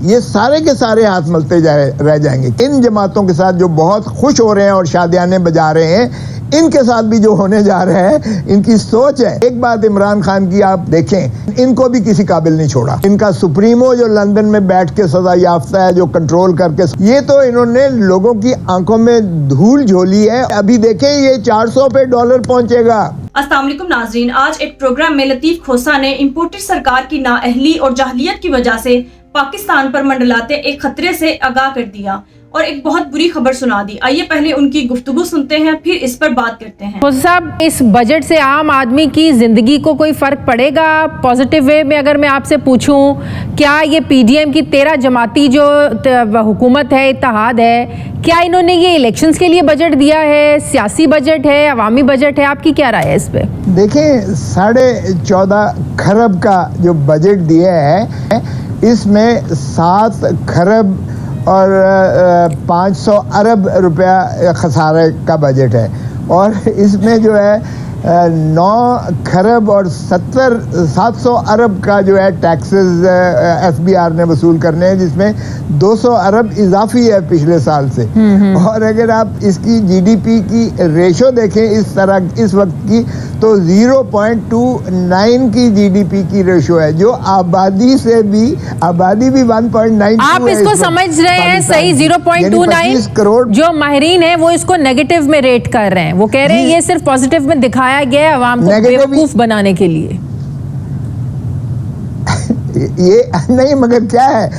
ये सारे के सारे हाथ मलते रह जाएंगे। इन जमातों के साथ जो बहुत खुश हो रहे हैं और शादियाने बजा रहे हैं, इनके साथ भी जो होने जा रहा है, इनकी सोच है। एक बात इमरान खान की आप देखें, इनको भी किसी काबिल नहीं छोड़ा। इनका सुप्रीमो जो लंदन में बैठ के सजा याफ्ता है, जो कंट्रोल करके, ये तो इन्होंने लोगों की आंखों में धूल झोली है। अभी देखें ये $400 पे पहुंचेगा। अस्सलाम वालेकुम नाजरीन, आज एक प्रोग्राम में लतीफ खोसा ने इम्पोर्टेड सरकार की नाअहली और जाहलियत की वजह से पाकिस्तान पर मंडलाते एक खतरे से आगाह कर दिया और एक बहुत बुरी खबर सुना दी। आइए पहले उनकी गुफ्तगू सुनते हैं, फिर इस पर बात करते हैं। खोसा साहब, इस बजट से आम आदमी की जिंदगी को कोई फर्क पड़ेगा पॉजिटिव वे में? अगर मैं आपसे पूछूं, क्या ये पीडीएम की 13 जमाती जो हुकूमत है, इत्तेहाद है, क्या इन्होंने ये इलेक्शंस के लिए बजट दिया है? सियासी बजट है, अवामी बजट है? आपकी क्या राय है इस पे? देखें, 14.5 खरब का जो बजट दिया है, इसमें 7 खरब और 500 अरब रुपया खसारे का बजट है। और इसमें जो है 9 खरब और 700 अरब का जो है टैक्सेस एफबीआर ने वसूल करने हैं, जिसमें 200 अरब इजाफी है पिछले साल से। और अगर आप इसकी जीडीपी की रेशो देखें इस वक्त की, तो 0.29 की जीडीपी की रेशो है, जो आबादी भी 1.92। आप इसको समझ रहे हैं सही? 0.29 करोड़ जो माहिरीन है वो इसको नेगेटिव में रेट कर रहे हैं। वो कह रहे हैं ये सिर्फ पॉजिटिव में दिखाया गया है अवाम को बेवकूफ बनाने के लिए। ये नहीं, मगर क्या है,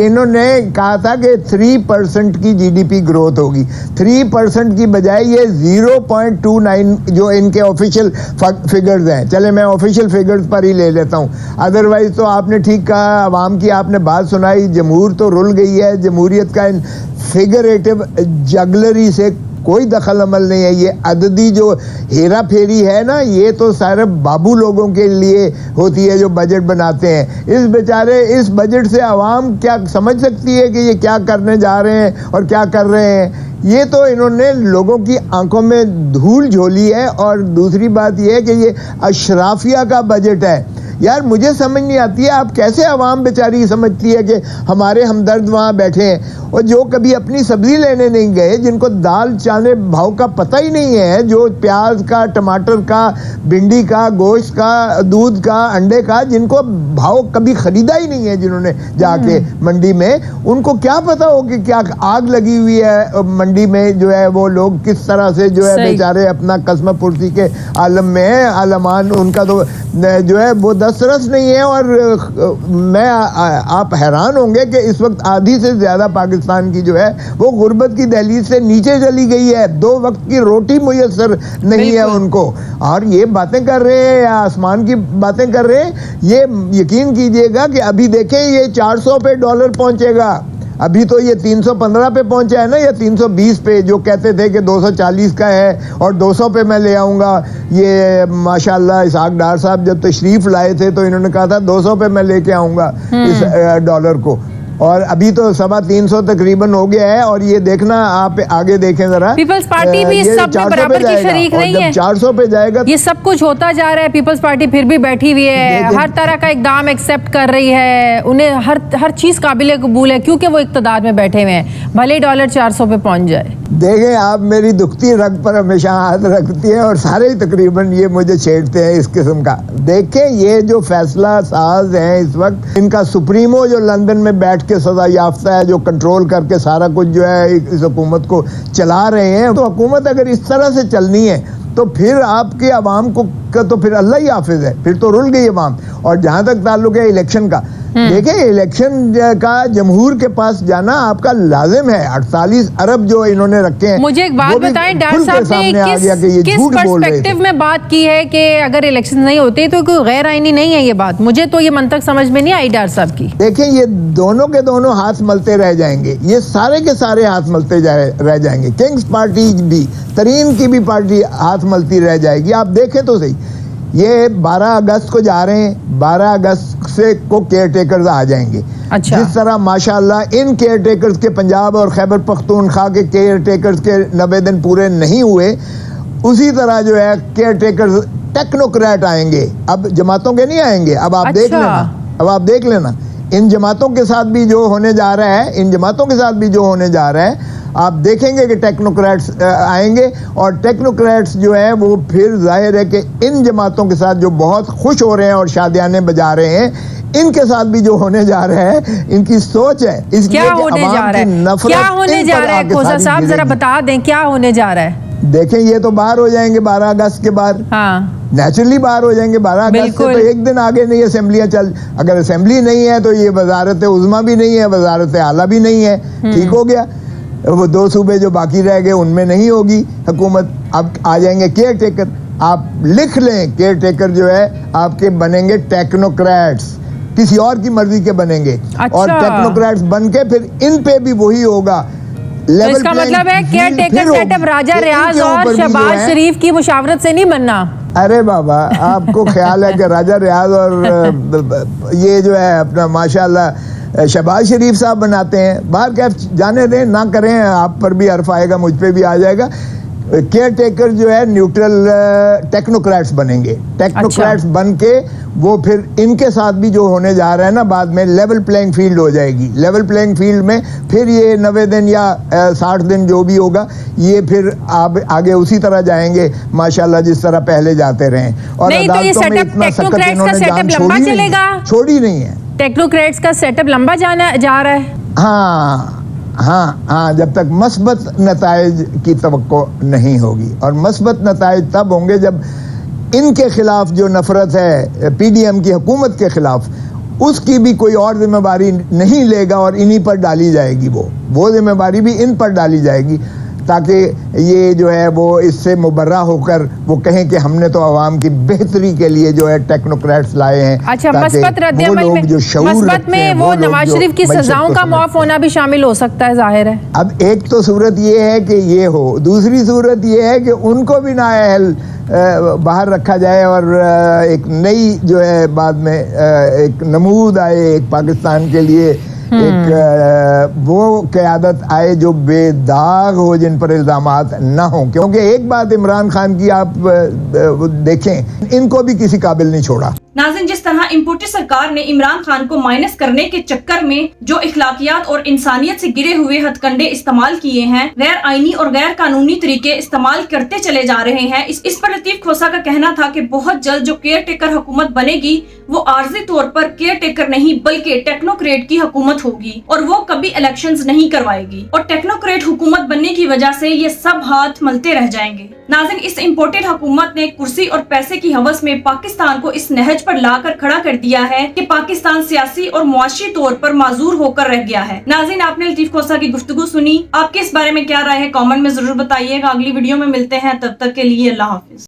इन्होंने कहा था कि 3% की जीडीपी ग्रोथ होगी। 3% की बजाय ये 0.29 जो इनके ऑफिशियल फिगर्स हैं। चले मैं ऑफिशियल फिगर्स पर ही ले लेता हूँ, अदरवाइज तो आपने ठीक कहा, आवाम की आपने बात सुनाई, जमहूर तो रुल गई है। जमहूरियत का इन फिगरेटिव जगलरी से कोई दखल अमल नहीं है। ये अददी जो हेरा फेरी है ना, ये तो सारे बाबू लोगों के लिए होती है जो बजट बनाते हैं। इस बजट से आवाम क्या समझ सकती है कि ये क्या करने जा रहे हैं और क्या कर रहे हैं? ये तो इन्होंने लोगों की आंखों में धूल झोली है। और दूसरी बात ये है कि ये अशराफिया का बजट है। यार, मुझे समझ नहीं आती है, आप कैसे आवाम बेचारी समझती है कि हमारे हमदर्द वहाँ बैठे हैं, और जो कभी अपनी सब्जी लेने नहीं गए, जिनको दाल चाले भाव का पता ही नहीं है, जो प्याज का, टमाटर का, भिंडी का, गोश्त का, दूध का, अंडे का, जिनको भाव कभी खरीदा ही नहीं है, जिन्होंने जाके मंडी में, उनको क्या पता हो कि क्या आग लगी हुई है मंडी में, जो है वो लोग किस तरह से जो है बेचारे अपना कस्म पुर्सी के आलम में है। आलमान उनका तो जो है वो दस्तरस नहीं है। और आप हैरान होंगे कि इस वक्त आधी से ज्यादा पाकिस्तान की जो है वो गुर्बत की दहलीज से नीचे चली गई है। 2 वक्त की रोटी मुयस्सर नहीं है उनको, और ये बातें कर रहे हैं या आसमान की बातें कर रहे हैं। ये यकीन कीजिएगा कि अभी देखें ये $400 पे पहुंचेगा। अभी तो ये 315 पे पहुंचा है ना, या 320 पे, जो कहते थे कि 240 का है और 200 पे मैं ले आऊंगा। ये माशाल्लाह इसहाक डार साहब जब तशरीफ लाए थे तो इन्होंने कहा था 200 पे मैं लेके आऊंगा इस डॉलर को, और अभी तो 350 तकरीबन हो गया है। और ये देखना, आप आगे देखें जरा, पीपल्स पार्टी भी इस सब में बराबर की शरीक नहीं है। 400 पे जाएगा, ये सब कुछ होता जा रहा है, पीपल्स पार्टी फिर भी बैठी हुई है, हर तरह का इकदाम एक्सेप्ट कर रही है, उन्हें हर चीज काबिल कबूल है, क्योंकि वो इक्तदार में बैठे हुए हैं, भले डॉलर 400 पे पहुंच जाए। देखें, आप मेरी दुखती रग पर हमेशा हाथ रखती हैं, और सारे ही तकरीबन ये मुझे छेड़ते हैं इस किस्म का। देखें, ये जो फैसला साज हैं इस वक्त, इनका सुप्रीमो जो लंदन में बैठ के सजा याफ्ता है, जो कंट्रोल करके सारा कुछ जो है इस हुकूमत को चला रहे हैं, तो हुकूमत अगर इस तरह से चलनी है तो फिर आपके अवाम को तो फिर अल्लाह ही हाफिज है, फिर तो रुल गई अवाम। और जहां तक ताल्लुक है इलेक्शन का, देखिए इलेक्शन का जमहूर के पास जाना आपका लाजिम है। 48 अरब जो इन्होंने रखे हैं। मुझे एक बात बताएं, डार साहब ने किस पर्सपेक्टिव में बात की है कि अगर इलेक्शन नहीं होते तो कोई गैर आईनी नहीं है ये बात? मुझे तो ये मंतक समझ में नहीं आई डार साहब की। देखिए, ये दोनों के दोनों हाथ मलते रह जाएंगे, ये सारे के सारे हाथ मलते रह जाएंगे। किंग्स पार्टी भी, तरीन की भी पार्टी हाथ मलती रह जाएगी। आप देखें तो सही, ये 12 अगस्त को जा रहे हैं, 12 अगस्त से को केयर टेकर्स आ जाएंगे। अच्छा। जिस तरह माशाल्लाह इन केयर टेकर्स के, पंजाब और खैबर पख्तूनख्वा के केयर टेकर्स के 90 दिन पूरे नहीं हुए, उसी तरह जो है केयर टेकर्स टेक्नोक्रेट आएंगे। अब जमातों के नहीं आएंगे। अब आप देख लेना, इन जमातों के साथ भी जो होने जा रहा है, इन जमातों के साथ भी जो होने जा रहा है, आप देखेंगे कि टेक्नोक्रेट्स आएंगे और टेक्नोक्रेट्स जो है वो फिर जाहिर है कि इन जमातों के साथ जो बहुत खुश हो रहे हैं और शादियाने बजा रहे हैं, इनके साथ भी जो होने जा रहा है, इनकी सोच है इसलिए क्या होने जा रहा है, क्या होने जा रहा है खोसा साहब, जरा बता दें क्या होने जा रहा है। देखें, ये तो बाहर हो जाएंगे 12 अगस्त के बाद। हाँ, नेचुरली बाहर हो जाएंगे 12 अगस्त से, तो एक दिन आगे नहीं असेंबलियां चल, अगर असेंबली नहीं है तो ये वजारत उज़्मा भी नहीं है, वजारत आला भी नहीं है, ठीक हो गया। वो 2 सूबे जो बाकी रह गए उनमें नहीं होगी हुकूमत, अब आ जाएंगे केयर टेकर। आप लिख लें, केयर टेकर जो है आपके बनेंगे टेक्नोक्रेट्स, किसी और की मर्जी के बनेंगे। अच्छा। और टेक्नोक्रेट्स बन के फिर इन पे भी वही होगा। तो इसका मतलब है केयर टेकर सेटअप राजा रियाज और शहबाज शरीफ की मुशावरत से नहीं बनना। अरे बाबा, आपको ख्याल है कि राजा रियाज और ये जो है अपना माशाल्लाह शहबाज शरीफ साहब बनाते हैं? बाहर कैफ जाने दें, ना करें, आप पर भी हर्फ आएगा, मुझ पे भी आ जाएगा। केयर टेकर जो है न्यूट्रल टेक्नोक्रेट्स बनेंगे। टेक्नोक्रेट्स बन के वो फिर इनके साथ भी जो होने जा रहा है ना, बाद में लेवल प्लेइंग फील्ड हो जाएगी। लेवल प्लेइंग फील्ड में फिर ये 90 दिन या 60 दिन जो भी होगा, ये फिर आगे उसी तरह जाएंगे माशाल्लाह जिस तरह पहले जाते रहे। और नहीं तो ये सेटअप टेक्नोक्रेट्स का सेटअप लंबा चलेगा, छोड़ी नहीं है। टेक्नोक्रेट्स का सेटअप लंबा जा रहा है। हाँ, जब तक मस्बत नताइज की तवक्को नहीं होगी। और मस्बत नताइज तब होंगे जब इनके खिलाफ जो नफरत है पीडीएम की हुकूमत के खिलाफ, उसकी भी कोई और जिम्मेदारी नहीं लेगा और इन्हीं पर डाली जाएगी। वो जिम्मेदारी भी इन पर डाली जाएगी, ताकि ये जो है वो इससे मुबर्रा होकर वो कहें कि हमने तो आवाम की बेहतरी के लिए जो है टेक्नोक्रेट्स लाए हैं। अच्छा, मस्बत में वो नवाज शरीफ की सजाओं का माफ होना भी शामिल हो सकता है, जाहिर है। अब एक तो सूरत ये है कि ये हो, दूसरी सूरत ये है कि उनको भी नाअहल बाहर रखा जाए और एक नई जो है बाद में एक नमूद आए एक पाकिस्तान के लिए, एक वो क़यादत आए जो बेदाग हो, जिन पर इल्ज़ामात ना हो। क्योंकि एक बात इमरान खान की आप देखें, इनको भी किसी काबिल नहीं छोड़ा। नाज़रीन, जिस तरह इम्पोर्टेड सरकार ने इमरान खान को माइनस करने के चक्कर में जो इखलाकियात और इंसानियत से गिरे हुए हथकंडे इस्तेमाल किए हैं, गैर आईनी और गैर कानूनी तरीके इस्तेमाल करते चले जा रहे हैं, इस पर लतीफ खोसा का कहना था कि बहुत जल्द जो केयर टेकर हुकूमत बनेगी वो आर्जी तौर पर केयर टेकर नहीं बल्कि टेक्नोक्रेट की हुकूमत होगी और वो कभी इलेक्शंस नहीं करवाएगी और टेक्नोक्रेट हुकूमत बनने की वजह से ये सब हाथ मलते रह जाएंगे। नाज़रीन, इस इम्पोर्टेड हुकूमत ने कुर्सी और पैसे की हवस में पाकिस्तान को इस नहज पर लाकर खड़ा कर दिया है कि पाकिस्तान सियासी और मुआशी तौर पर माजूर होकर रह गया है। नाज़रीन, आपने लतीफ खोसा की गुफ्तगू सुनी, आपके इस बारे में क्या राय है कमेंट में जरूर बताइएगा। अगली वीडियो में मिलते हैं, तब तक के लिए अल्लाह हाफिज।